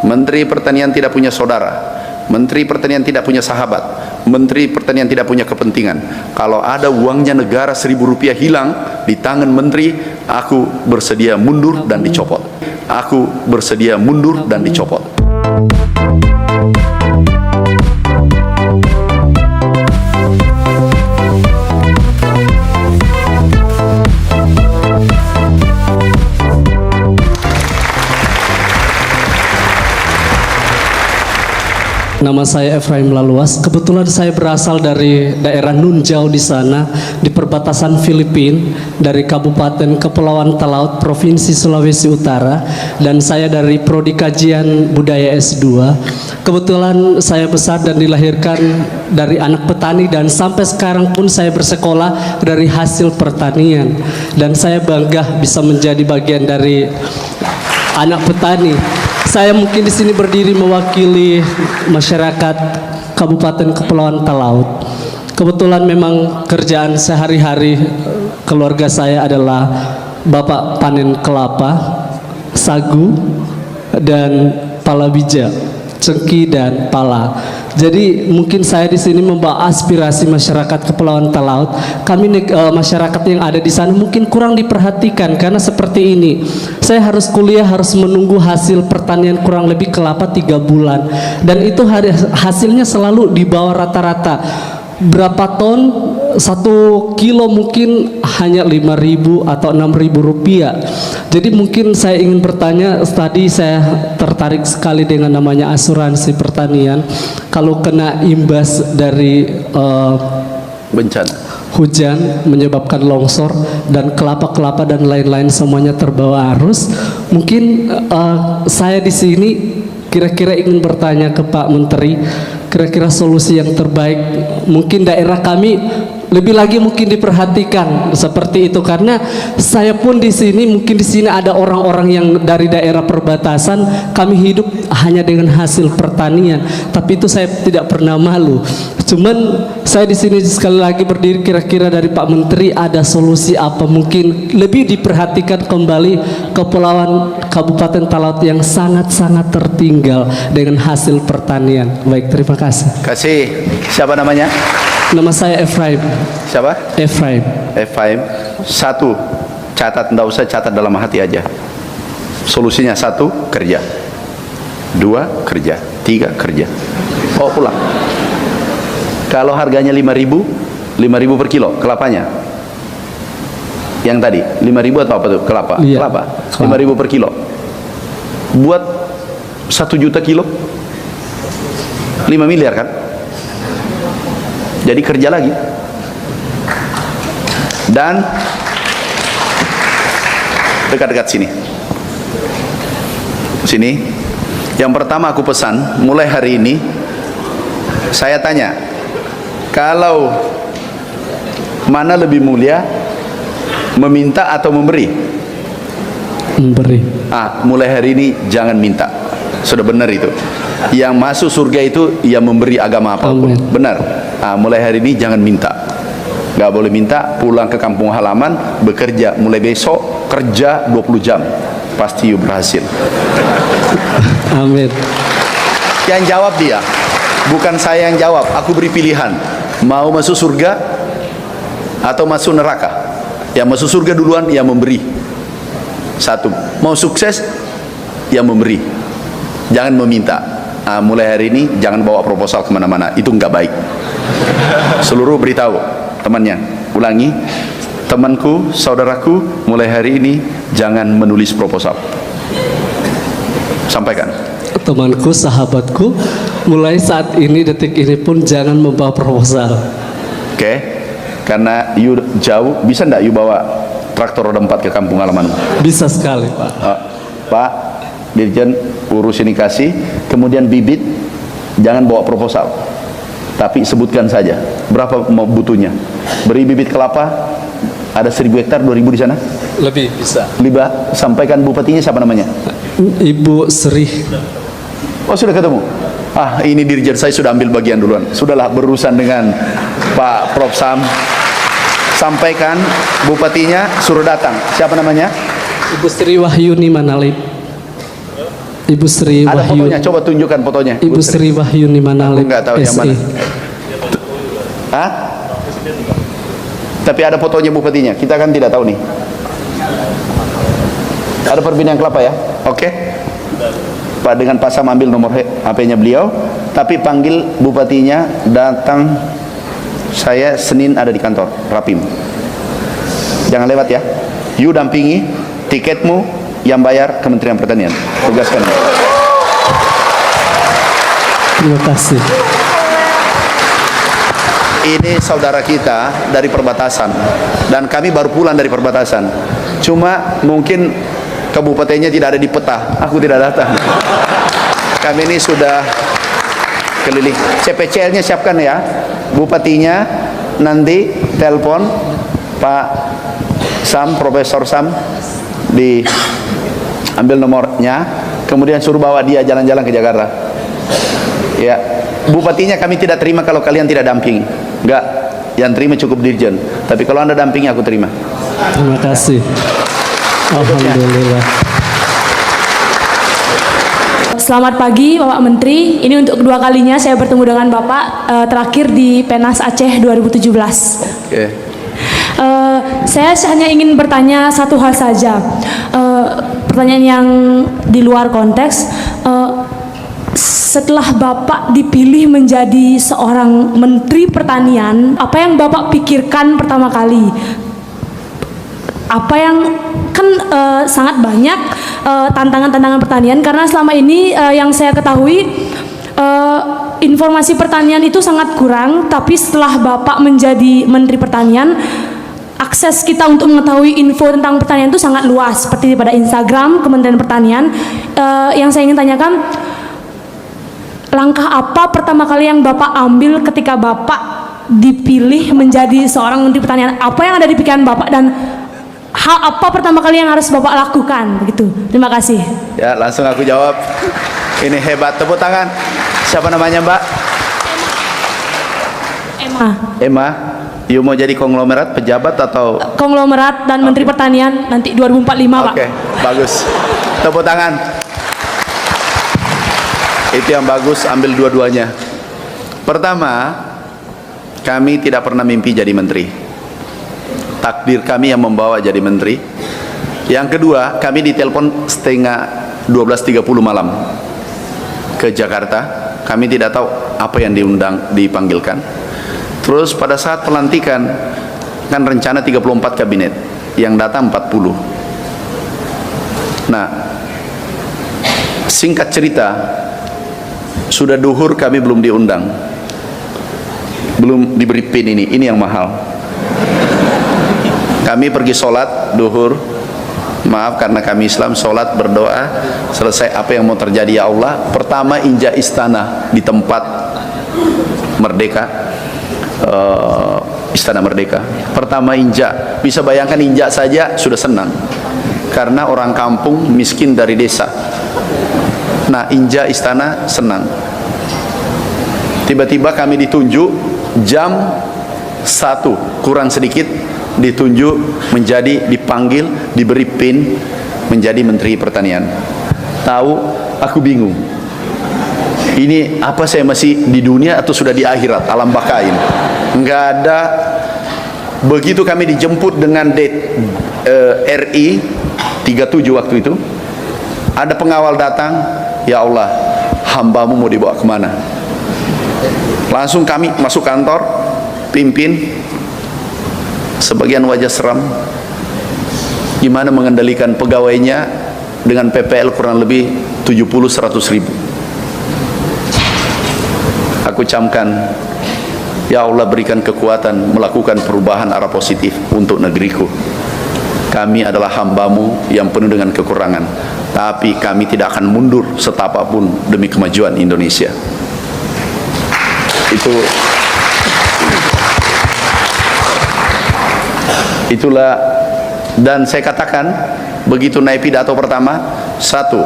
Menteri Pertanian tidak punya saudara, Menteri Pertanian tidak punya sahabat, Menteri Pertanian tidak punya kepentingan. Kalau ada uangnya negara Rp1.000 hilang di tangan menteri, aku bersedia mundur dan dicopot. Aku bersedia mundur dan dicopot. Nama saya Efraim Laluas. Kebetulan saya berasal dari daerah Nunjau di sana, di perbatasan Filipina, dari Kabupaten Kepulauan Talaut, Provinsi Sulawesi Utara, dan saya dari Prodi Kajian Budaya S2. Kebetulan saya besar dan dilahirkan dari anak petani, dan sampai sekarang pun saya bersekolah dari hasil pertanian, dan saya bangga bisa menjadi bagian dari anak petani. Saya mungkin di sini berdiri mewakili masyarakat Kabupaten Kepulauan Talaut. Kebetulan memang kerjaan sehari-hari keluarga saya adalah bapak panen kelapa, sagu, dan palawija, cengkih dan pala. Jadi mungkin saya di sini membawa aspirasi masyarakat Kepulauan Talaut. Kami masyarakat yang ada di sana mungkin kurang diperhatikan karena seperti ini. Saya harus kuliah, harus menunggu hasil pertanian kurang lebih kelapa 3 bulan, dan itu hasilnya selalu di bawah rata-rata. Berapa ton? 1 kilo mungkin hanya 5.000 atau 6.000 rupiah. Jadi mungkin saya ingin bertanya, tadi saya tertarik sekali dengan namanya asuransi pertanian. Kalau kena imbas dari bencana hujan menyebabkan longsor dan kelapa-kelapa dan lain-lain semuanya terbawa arus, mungkin saya di sini kira-kira ingin bertanya ke Pak Menteri, kira-kira solusi yang terbaik. Mungkin daerah kami lebih lagi mungkin diperhatikan seperti itu, karena saya pun di sini mungkin di sini ada orang-orang yang dari daerah perbatasan. Kami hidup hanya dengan hasil pertanian, tapi itu saya tidak pernah malu. Cuman saya di sini sekali lagi berdiri, kira-kira dari Pak Menteri ada solusi apa mungkin lebih diperhatikan kembali Kepulauan Kabupaten Talaut yang sangat-sangat tertinggal dengan hasil pertanian. Baik, terima kasih. Siapa namanya? Nama saya Efraim. Siapa? Efraim. Efraim. 1, catat, enggak usah catat dalam hati aja. Solusinya 1, kerja. 2, kerja. 3, kerja. Oh, pulang. Kalau harganya 5.000 per kilo kelapanya. Yang tadi 5.000 atau apa tuh? Kelapa. Iya, kelapa. kelapa. 5.000 per kilo. Buat 1 juta kilo 5 miliar kan? Jadi kerja lagi. Dan dekat-dekat sini. Sini. Yang pertama aku pesan, mulai hari ini saya tanya, kalau mana lebih mulia, meminta atau memberi? Memberi. Mulai hari ini jangan minta. Sudah benar itu. Yang masuk surga itu yang memberi agama apapun. Amin. Benar. Mulai hari ini jangan minta. Gak boleh minta. Pulang ke kampung halaman, bekerja. Mulai besok kerja 20 jam. Pasti you berhasil. Amin. Yang jawab dia, bukan saya yang jawab. Aku beri pilihan, mau masuk surga atau masuk neraka. Yang masuk surga duluan yang memberi. 1, mau sukses yang memberi, jangan meminta. Mulai hari ini jangan bawa proposal kemana-mana, itu nggak baik. Seluruh beritahu temannya, ulangi, temanku, saudaraku, mulai hari ini jangan menulis proposal. Sampaikan. Temanku, sahabatku, mulai saat ini, detik ini pun jangan membawa proposal. Oke. Karena you jauh, bisa ndak you bawa traktor roda 4 ke kampung halaman? Bisa sekali, Pak. Pak Dirjen, urus ini kasih. Kemudian bibit, jangan bawa proposal, tapi sebutkan saja berapa mau butuhnya. Beri bibit kelapa, ada 1.000 hektar, 2.000 di sana. Lebih bisa. Liba, sampaikan bupatinya siapa namanya? Ibu Sri. Oh, sudah ketemu. Ini Dirjen saya sudah ambil bagian duluan. Sudahlah, berurusan dengan Pak Prof Sam. Sampaikan bupatinya suruh datang. Siapa namanya? Ibu Sri Wahyuni Manalip. Ibu Sri Ada Wahyu. fotonya, coba tunjukkan fotonya. Ibu Sri Wahyuni Aku Manalip nggak tahu yang SE. mana. Hah? Tapi ada fotonya bupatinya. Kita kan tidak tahu nih. Ada perbincangan kelapa ya? Oke. Pak dengan Pak Sam ambil nomor HP-nya beliau. Tapi panggil bupatinya datang. Saya Senin ada di kantor Rapim. Jangan lewat ya. You dampingi, tiketmu yang bayar Kementerian Pertanian. Tugaskan. Terima kasih. Ini saudara kita dari perbatasan dan kami baru pulang dari perbatasan. Cuma mungkin kabupatennya tidak ada di peta. Aku tidak datang. Kami ini sudah keliling. CPCL-nya siapkan ya. Bupatinya nanti telepon Pak Sam, Profesor Sam, diambil nomornya, kemudian suruh bawa dia jalan-jalan ke Jakarta. Ya, bupatinya kami tidak terima kalau kalian tidak dampingi. Enggak, yang terima cukup dirjen. Tapi kalau Anda dampingi aku terima. Terima kasih. Alhamdulillah. Selamat pagi Bapak Menteri. Ini untuk kedua kalinya saya bertemu dengan Bapak, terakhir di Penas Aceh 2017. Oke. Saya hanya ingin bertanya satu hal saja. Pertanyaan yang di luar konteks. Setelah Bapak dipilih menjadi seorang Menteri Pertanian, apa yang Bapak pikirkan pertama kali? Apa yang kan sangat banyak tantangan-tantangan pertanian, karena selama ini yang saya ketahui informasi pertanian itu sangat kurang, tapi setelah Bapak menjadi Menteri Pertanian, akses kita untuk mengetahui info tentang pertanian itu sangat luas, seperti pada Instagram Kementerian Pertanian. Yang saya ingin tanyakan, langkah apa pertama kali yang Bapak ambil ketika Bapak dipilih menjadi seorang Menteri Pertanian? Apa yang ada di pikiran Bapak dan hal apa pertama kali yang harus Bapak lakukan? Begitu. Terima kasih. Ya, langsung aku jawab. Ini hebat, tepuk tangan. Siapa namanya, Mbak? Emma. Emma. You mau jadi konglomerat, pejabat atau? Konglomerat dan Menteri Pertanian nanti 2045, Pak. Oke, bagus. Tepuk tangan. Itu yang bagus, ambil dua-duanya. Pertama, kami tidak pernah mimpi jadi menteri. Takdir kami yang membawa jadi menteri. Yang kedua, kami ditelepon setengah 12.30 malam ke Jakarta. Kami tidak tahu apa yang dipanggilkan. Terus pada saat pelantikan, kan rencana 34 kabinet, yang datang 40. Nah, singkat cerita, sudah duhur kami belum diundang, belum diberi pin ini yang mahal. Kami pergi sholat duhur, maaf karena kami Islam, sholat berdoa, selesai apa yang mau terjadi ya Allah. Pertama injak istana di tempat Merdeka, Istana Merdeka. Pertama injak, bisa bayangkan injak saja sudah senang, karena orang kampung miskin dari desa. Nah, injak istana senang. Tiba-tiba kami ditunjuk jam 1 kurang sedikit, ditunjuk menjadi, dipanggil, diberi pin menjadi Menteri Pertanian. Tahu, aku bingung. Ini apa, saya masih di dunia atau sudah di akhirat, alam bakain? Enggak ada. Begitu kami dijemput dengan date RI 37 waktu itu, ada pengawal datang, ya Allah, hambamu mau dibawa kemana? Langsung kami masuk kantor, pimpin, sebagian wajah seram, gimana mengendalikan pegawainya dengan PPL kurang lebih 70-100 ribu. Aku camkan, ya Allah berikan kekuatan melakukan perubahan arah positif untuk negeriku. Kami adalah hambamu yang penuh dengan kekurangan, tapi kami tidak akan mundur setapapun demi kemajuan Indonesia. Itulah, dan saya katakan begitu naik pidato pertama, satu,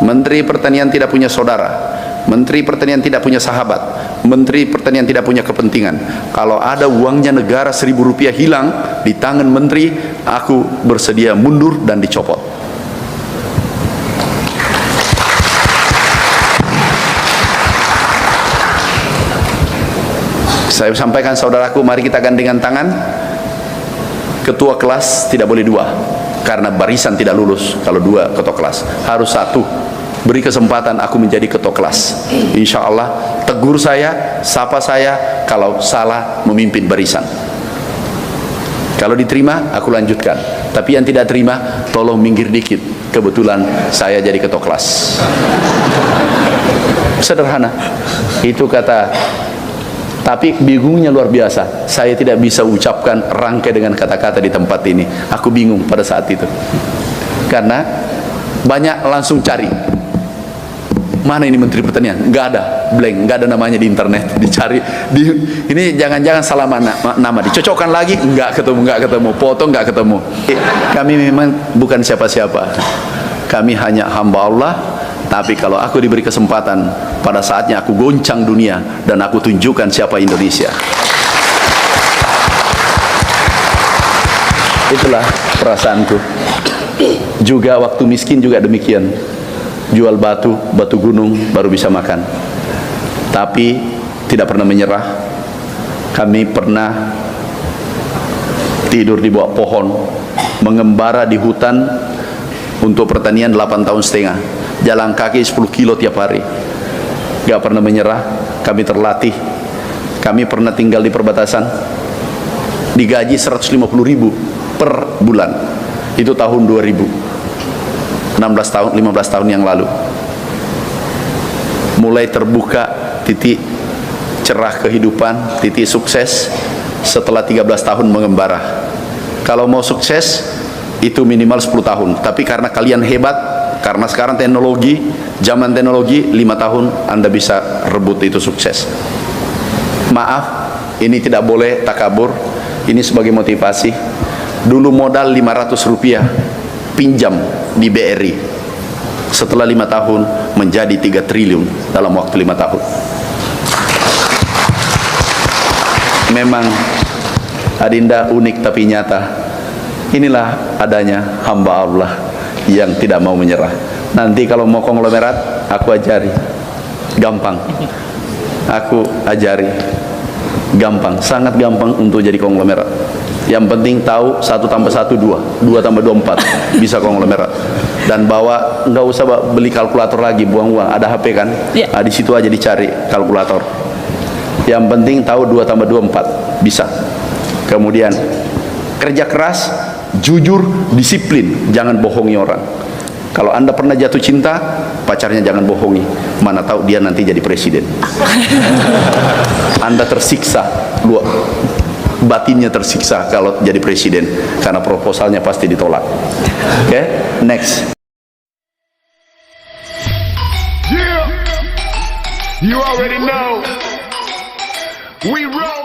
Menteri Pertanian tidak punya saudara, Menteri Pertanian tidak punya sahabat, Menteri Pertanian tidak punya kepentingan. Kalau ada uangnya negara Rp1.000 hilang di tangan menteri, aku bersedia mundur dan dicopot. Saya sampaikan saudaraku, mari kita gandengan tangan. Ketua kelas tidak boleh dua, karena barisan tidak lulus kalau dua ketua kelas, harus satu. Beri kesempatan aku menjadi ketua kelas. Insya Allah tegur saya, sapa saya kalau salah memimpin barisan. Kalau diterima, aku lanjutkan. Tapi yang tidak terima, tolong minggir dikit. Kebetulan saya jadi ketua kelas. Sederhana. Itu kata. Tapi bingungnya luar biasa. Saya tidak bisa ucapkan rangkai dengan kata-kata di tempat ini. Aku bingung pada saat itu. Karena banyak langsung cari. Mana ini Menteri Pertanian? Nggak ada, blank, nggak ada namanya di internet. Dicari, ini jangan-jangan salah nama, dicocokkan lagi, nggak ketemu, foto nggak ketemu. Kami memang bukan siapa-siapa. Kami hanya hamba Allah. Tapi kalau aku diberi kesempatan, pada saatnya aku goncang dunia dan aku tunjukkan siapa Indonesia. Itulah perasaanku. Juga waktu miskin juga demikian. Jual batu gunung baru bisa makan. Tapi tidak pernah menyerah. Kami pernah tidur di bawah pohon, mengembara di hutan untuk pertanian 8 tahun setengah. Jalan kaki 10 kilo tiap hari. Gak pernah menyerah. Kami terlatih. Kami pernah tinggal di perbatasan, digaji 150.000 per bulan. Itu tahun 2000. 15 tahun yang lalu. Mulai terbuka titik cerah kehidupan, titik sukses setelah 13 tahun mengembara. Kalau mau sukses itu minimal 10 tahun. Tapi karena kalian hebat, karena sekarang teknologi, zaman teknologi, 5 tahun Anda bisa rebut itu sukses. Maaf, ini tidak boleh takabur. Ini sebagai motivasi. Dulu modal 500 rupiah pinjam di BRI, setelah 5 tahun menjadi 3 triliun dalam waktu 5 tahun. Memang Adinda unik tapi nyata. Inilah adanya hamba Allah yang tidak mau menyerah. Nanti kalau mau konglomerat, aku ajari, gampang. Aku ajari, gampang, sangat gampang untuk jadi konglomerat. Yang penting tahu 1 tambah 1 2, 2 tambah 2 4, bisa konglomerat. Dan bawa, nggak usah beli kalkulator lagi, buang uang. Ada HP kan? Ya. Di situ aja dicari kalkulator. Yang penting tahu 2 tambah 2 4, bisa. Kemudian kerja keras, jujur, disiplin, jangan bohongi orang. Kalau Anda pernah jatuh cinta, pacarnya jangan bohongi. Mana tahu dia nanti jadi presiden. Anda tersiksa, batinnya tersiksa kalau jadi presiden, karena proposalnya pasti ditolak. Oke, next. Yeah, you already know. We roll.